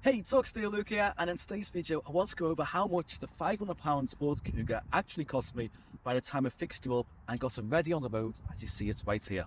Hey, Talkstay Luke here, and in today's video I want to go over how much the £500 Ford Kuga actually cost me by the time I fixed it up and got it ready on the road. As you see, it's right here.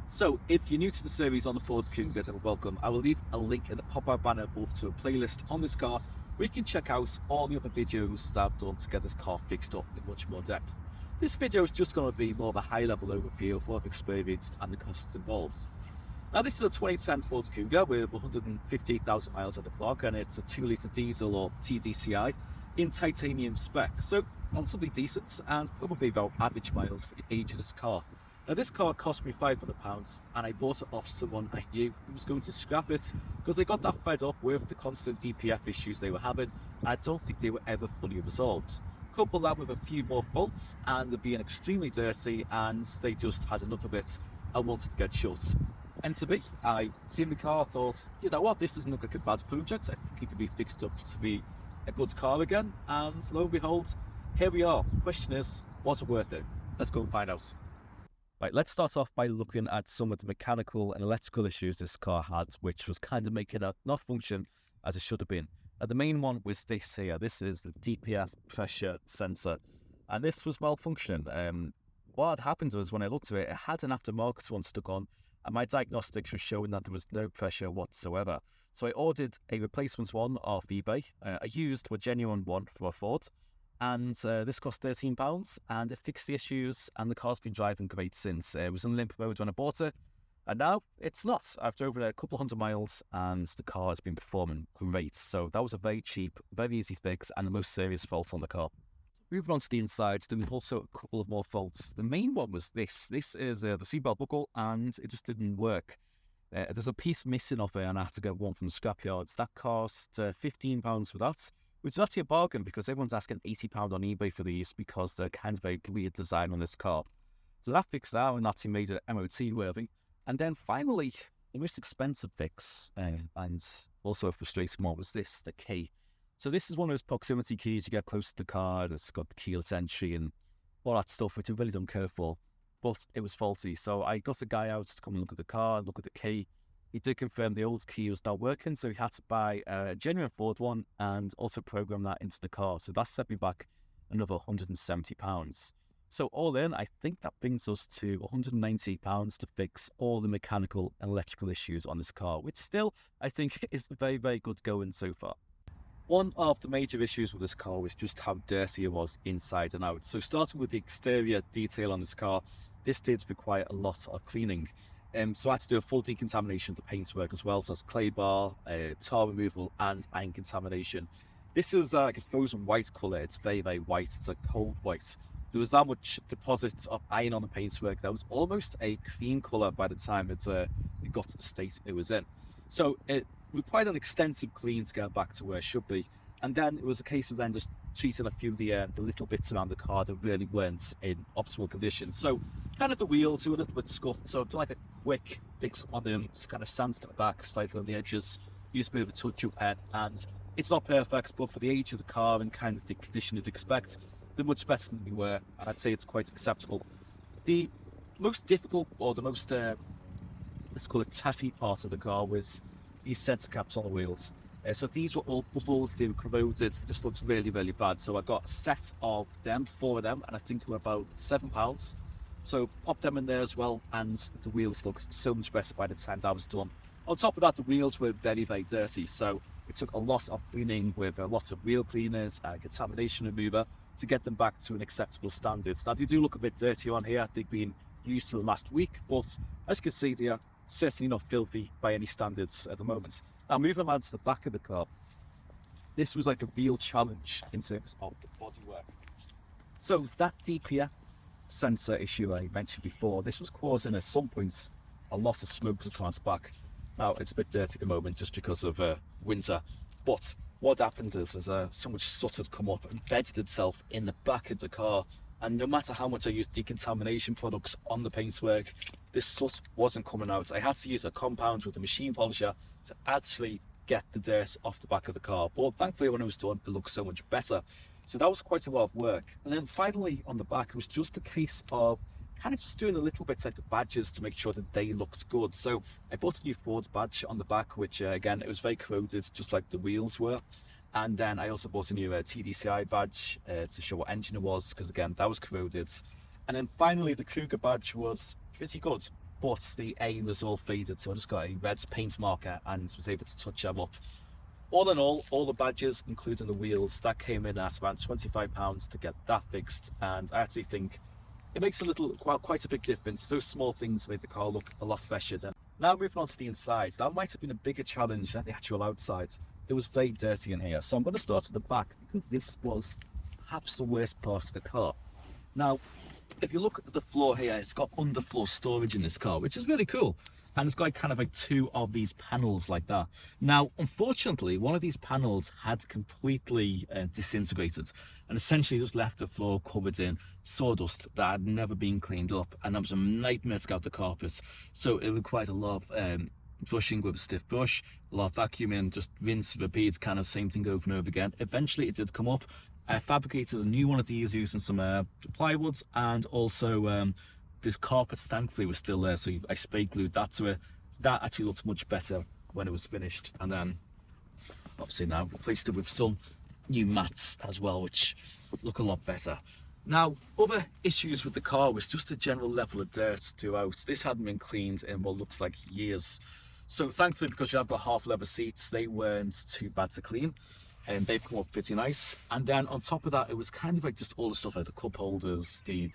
So, if you're new to the series on the Ford Kuga, then welcome. I will leave a link in the pop-up banner above to a playlist on this car where you can check out all the other videos that I've done to get this car fixed up in much more depth. This video is just going to be more of a high-level overview of what I've experienced and the costs involved. Now, this is a 2010 Ford Kuga with 150,000 miles on the clock, and it's a 2-litre diesel or TDCi in titanium spec, so relatively decent and probably about average miles for the age of this car. Now, this car cost me £500, and I bought it off someone I knew who was going to scrap it because they got that fed up with the constant DPF issues they were having, and I don't think they were ever fully resolved. Couple that with a few more faults and they're being extremely dirty, and they just had enough of it and wanted to get shut. And to me, I seen the car, thought, you know what, this doesn't look like a bad project. I think it could be fixed up to be a good car again, and lo and behold, here we are. The question is, was it worth it? Let's go and find out. Right, let's start off by looking at some of the mechanical and electrical issues this car had, which was kind of making it not function as it should have been. The main one was this here. This is the DPF pressure sensor, and this was malfunctioning. What had happened was, when I looked at it, it had an aftermarket one stuck on, and my diagnostics were showing that there was no pressure whatsoever. So I ordered a replacement one off eBay. I used a genuine one from a Ford, and this cost £13, and it fixed the issues, and the car's been driving great since. It was in limp mode when I bought it, and now it's not. I've driven a couple of hundred miles and the car has been performing great. So that was a very cheap, very easy fix, and the most serious fault on the car. Moving on to the inside, there was also a couple of more faults. The main one was this. This is the seatbelt buckle, and it just didn't work. There's a piece missing off it, and I had to get one from the scrapyards. That cost £15 for that, which is actually a bargain because everyone's asking £80 on eBay for these because they're kind of a weird design on this car. So that fixed that, and actually made it MOT worthy. And then finally, the most expensive fix, and also a frustrating one, was this, the key. So this is one of those proximity keys you get close to the car, and it's got the keyless entry and all that stuff, which I really don't care for. But it was faulty, so I got a guy out to come and look at the car, and look at the key. He did confirm the old key was not working, so he had to buy a genuine Ford one and also program that into the car. So that set me back another £170. So all in, I think that brings us to £190 to fix all the mechanical and electrical issues on this car, which still, I think, is very, very good going so far. One of the major issues with this car was just how dirty it was inside and out. So starting with the exterior detail on this car, this did require a lot of cleaning. So I had to do a full decontamination of the paintwork as well, so that's clay bar, tar removal and iron contamination. This is like a frozen white colour. It's very, very white. It's a cold white. There was that much deposit of iron on the paintwork that was almost a cream colour by the time it got to the state it was in. So it required an extensive clean to get back to where it should be. And then it was a case of then just treating a few of the little bits around the car that really weren't in optimal condition. So kind of the wheels were a little bit scuffed. So I've done like a quick fix on them, just kind of sanded it back, slightly on the edges, used a bit of a touch-up pen, and it's not perfect, but for the age of the car and kind of the condition you'd expect, they're much better than they were, and I'd say it's quite acceptable. The most difficult, or the most, let's call it tatty part of the car, was these centre caps on the wheels. So these were all bubbles, they were corroded, they just looked really, really bad. So I got a set of them, 4 of them, and I think they were about £7. So popped them in there as well, and the wheels looked so much better by the time that was done. On top of that, the wheels were very, very dirty, so it took a lot of cleaning with lots of wheel cleaners and contamination remover to get them back to an acceptable standard. Now, they do look a bit dirty on here. They've been used for the last week, but as you can see, they are certainly not filthy by any standards at the moment. Now, moving on to the back of the car, this was like a real challenge in terms of the bodywork. So that DPF sensor issue I mentioned before, this was causing at some points a lot of smoke to the car's back. Now, it's a bit dirty at the moment just because of winter, but what happened is so much soot had come up and embedded itself in the back of the car, and no matter how much I used decontamination products on the paintwork, this soot wasn't coming out. I had to use a compound with a machine polisher to actually get the dirt off the back of the car, but thankfully when it was done, it looked so much better. So that was quite a lot of work. And then finally on the back, it was just a case of kind of just doing a little bit like the badges to make sure that they looked good. So I bought a new Ford badge on the back, which again, it was very corroded, just like the wheels were. And then I also bought a new TDCI badge to show what engine it was, because again, that was corroded. And then finally, the Kuga badge was pretty good, but the A was all faded, so I just got a red paint marker and was able to touch them up. All in all the badges, including the wheels, that came in at around £25 to get that fixed, and I actually think it makes quite a big difference. Those small things make the car look a lot fresher. Then now moving on to the inside, that might have been a bigger challenge than the actual outside. It was very dirty in here, so I'm going to start at the back, because this was perhaps the worst part of the car. Now, if you look at the floor here, it's got underfloor storage in this car, which is really cool. And it's got kind of like two of these panels like that. Now, unfortunately, one of these panels had completely disintegrated and essentially just left the floor covered in sawdust that had never been cleaned up. And that was a nightmare to get out the carpet. So it required a lot of brushing with a stiff brush, a lot of vacuuming, just rinse, repeat, kind of same thing over and over again. Eventually, it did come up. I fabricated a new one of these using some plywood, and also this carpet thankfully was still there, so I spray glued that to it. That actually looked much better when it was finished, and then obviously now replaced it with some new mats as well, which look a lot better. Now, other issues with the car was just a general level of dirt throughout. This hadn't been cleaned in what looks like years. So thankfully, because you have got half leather seats, they weren't too bad to clean, and they've come up pretty nice. And then on top of that, it was kind of like just all the stuff like the cup holders, the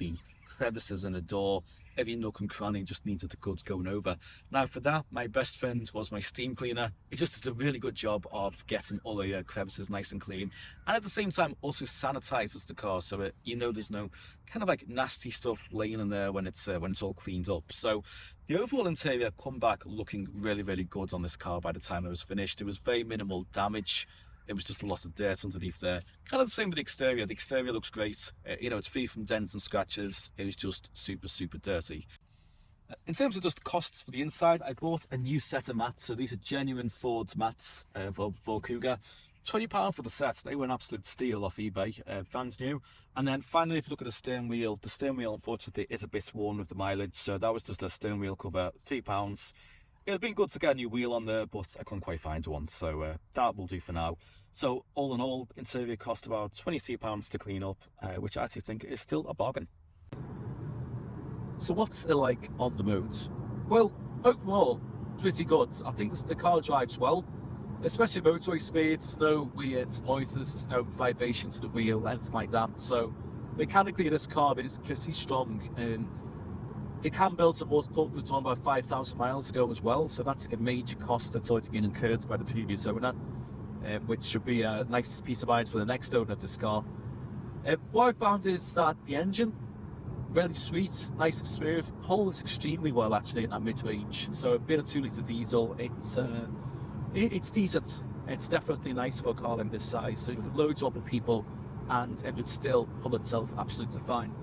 crevices in the door, every nook and cranny just needed the goods going over. Now for that, my best friend was my steam cleaner. It just did a really good job of getting all the crevices nice and clean, and at the same time also sanitizes the car, so that there's no kind of like nasty stuff laying in there when it's all cleaned up. So the overall interior come back looking really, really good on this car by the time it was finished. It was very minimal damage. It was just a lot of dirt underneath there. Kind of the same with the exterior. The exterior looks great. It's free from dents and scratches. It was just super, super dirty. In terms of just costs for the inside, I bought a new set of mats. So these are genuine Ford mats for Ford Kuga. £20 for the set. They were an absolute steal off eBay, brand new. And then finally, if you look at the steering wheel unfortunately is a bit worn with the mileage. So that was just a steering wheel cover, £3. It would have been good to get a new wheel on there, but I couldn't quite find one, so that will do for now. So all in all, interior cost about £23 to clean up, which I actually think is still a bargain. So what's it like on the road? Well, overall, pretty good. I think the car drives well, especially motorway speeds. There's no weird noises, there's no vibrations to the wheel, anything like that. So mechanically, this car is pretty strong, and the cam built it was put on about 5,000 miles ago as well, so that's like a major cost that's already been incurred by the previous owner, which should be a nice peace of mind for the next owner of this car. What I found is that the engine, really sweet, nice and smooth, holds extremely well actually in that mid-range. So a bit of 2-litre diesel, it's decent. It's definitely nice for a car in this size, so you can load up with people and it would still pull itself absolutely fine.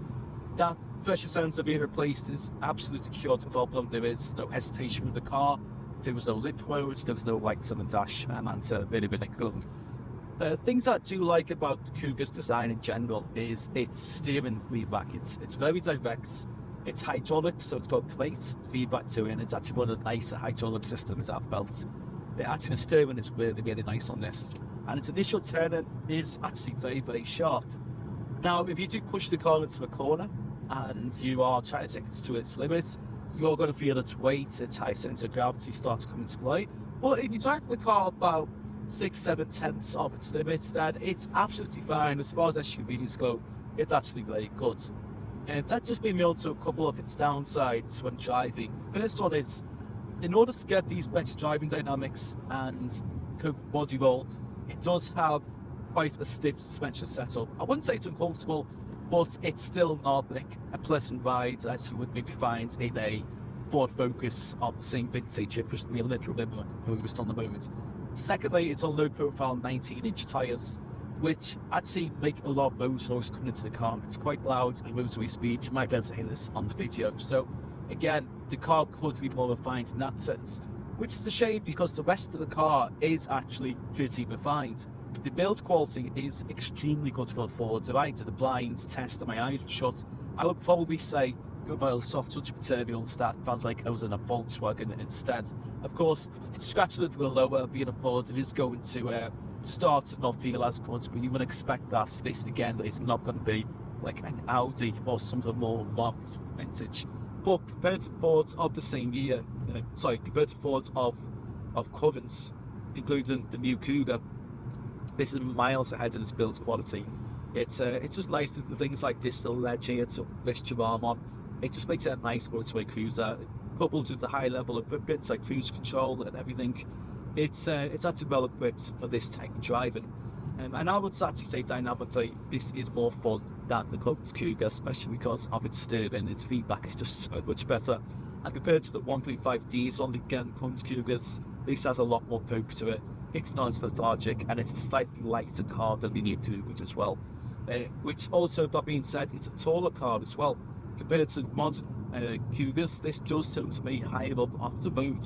That pressure sensor being replaced is absolutely cured the problem. There is no hesitation with the car. There was no lip mode, there was no lights on the dash, and that's very, very good. Things I do like about the Kuga's design in general is its steering feedback. It's very direct. It's hydraulic, so it's got plate feedback to it, and it's actually one of the nicer hydraulic systems I've felt. Actually, the steering is really, really nice on this, and its initial turning is actually very, very sharp. Now, if you do push the car into a corner and you are trying to take it to its limits, you're going to feel its weight, its high sense of gravity start to come into play. But if you drive the car about 6-7 tenths of its limits, then it's absolutely fine. As far as SUVs go, it's actually very good. And that just brings me on to a couple of its downsides when driving. The first one is, in order to get these better driving dynamics and good body roll, it does have quite a stiff suspension setup. I wouldn't say it's uncomfortable, but it's still not like a pleasant ride as you would maybe find in a Ford Focus of the same vintage. It would be a little bit more composed on the road. Secondly, it's on low profile 19-inch tyres, which actually make a lot of motor noise coming into the car. It's quite loud at motorway speed. You might be able to hear this on the video. So again, the car could be more refined in that sense, which is a shame because the rest of the car is actually pretty refined. The build quality is extremely good for a Ford. If I did a blind test and my eyes were shut, I would probably say go by a soft touch material stuff. Felt like I was in a Volkswagen instead. Of course, scratch a little bit lower, being a Ford, it is going to start to not feel as good, but you would expect that this again is not going to be like an Audi or something more marked vintage. But compared to Fords of the same year, compared to Fords of current, including the new Kuga, this is miles ahead in its build quality. It's just nice that the things like this little ledge here to rest your arm on. It just makes it a nice motorway cruiser, coupled with the high level equipment like cruise control and everything. It's actually well equipped for this type of driving. And I would actually say dynamically, this is more fun than the Cummins Kuga, especially because of its steering. Its feedback is just so much better. And compared to the 1.5 diesel, again, Cummins Kugas, this has a lot more poke to it. It's non-lethargic, and it's a slightly lighter car than the new Kuga as well. Which also, that being said, it's a taller car as well. Compared to modern Kugas, this does seem to be higher up off the road,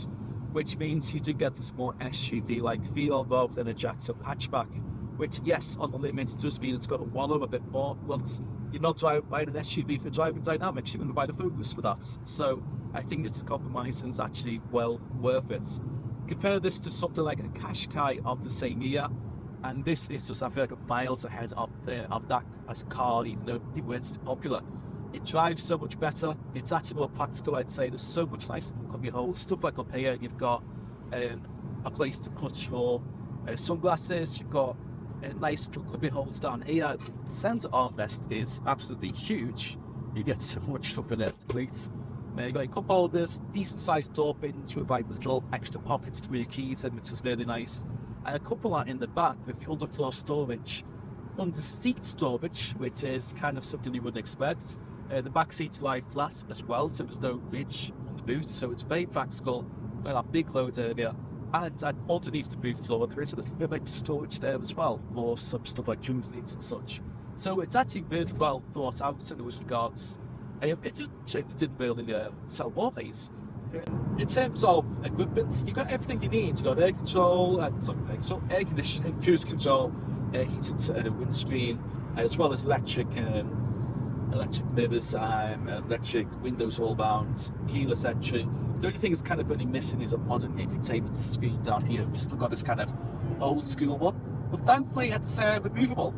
which means you do get this more SUV-like feel rather than a jacked-up hatchback. Which, yes, on the limit, does mean it's got to wallow a bit more, but you're not buying an SUV for driving dynamics, you're going to buy the Focus for that. So I think this compromise is actually well worth it. Compare this to something like a Qashqai of the same year, and this is just, I feel like, miles ahead of that as a car, even though it weren't so popular. It drives so much better, it's actually more practical, I'd say. There's so much nice cubby holes, stuff like up here, you've got a place to put your sunglasses, you've got nice little cubby holes down here. The centre armrest is absolutely huge. You get so much stuff in it, please. You've got your cup holders, decent sized door bins with like little extra pockets to put your keys in, which is really nice. And a couple are in the back with the underfloor storage, under seat storage, which is kind of something you wouldn't expect. The back seats lie flat as well, so there's no ridge from the boot, so it's very practical. Got that big load area. And underneath the boot floor, there is a little bit of extra storage there as well for some stuff like jump seats and such. So it's actually very well thought out in those regards. It didn't really sell more these. In terms of equipment, you've got everything you need. You've got air control and some air conditioning, cruise control, heated windscreen, as well as electric mirrors, electric windows all round, keyless entry. The only thing that's kind of really missing is a modern infotainment screen down here. We've still got this kind of old school one, but thankfully it's removable.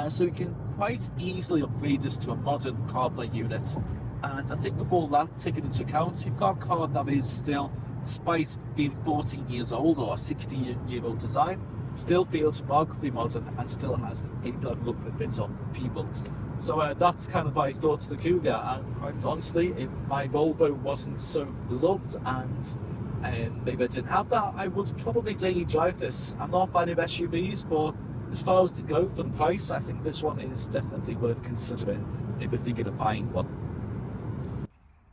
So you can quite easily upgrade this to a modern CarPlay unit. And I think with all that taken into account, you've got a car that is still, despite being 14 years old or a 16-year-old design, still feels remarkably modern and still has a big level of equipment on for people. So that's kind of my thoughts of the Kuga. And quite honestly, if my Volvo wasn't so beloved and maybe I didn't have that, I would probably daily drive this. I'm not a fan of SUVs, but as far as to go for the price, I think this one is definitely worth considering if you're thinking of buying one.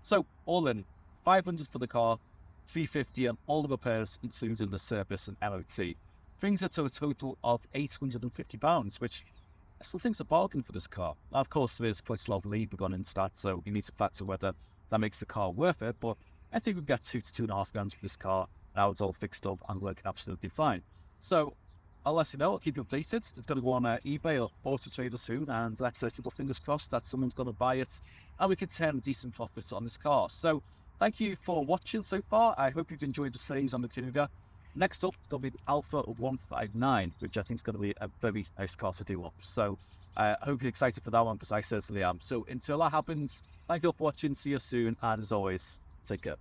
So all in, 500 for the car, 350 on all the repairs, including the service and MOT. Brings it to a total of £850, which I still think is a bargain for this car. Now, of course, there is quite a lot of labour gone into that, so you need to factor whether that makes the car worth it, but I think we'll get £2 to £2.5 grand for this car. Now it's all fixed up and working absolutely fine. So I'll let you know, I'll keep you updated. It's going to go on eBay or Auto Trader soon, and let's keep our fingers crossed that someone's going to buy it and we can turn a decent profit on this car. So thank you for watching so far. I hope you've enjoyed the series on the Kuga. Next up, it's going to be the Alpha 159, which I think is going to be a very nice car to do up. So I hope you're excited for that one, because I certainly am. So until that happens, thank you all for watching. See you soon, and as always, take care.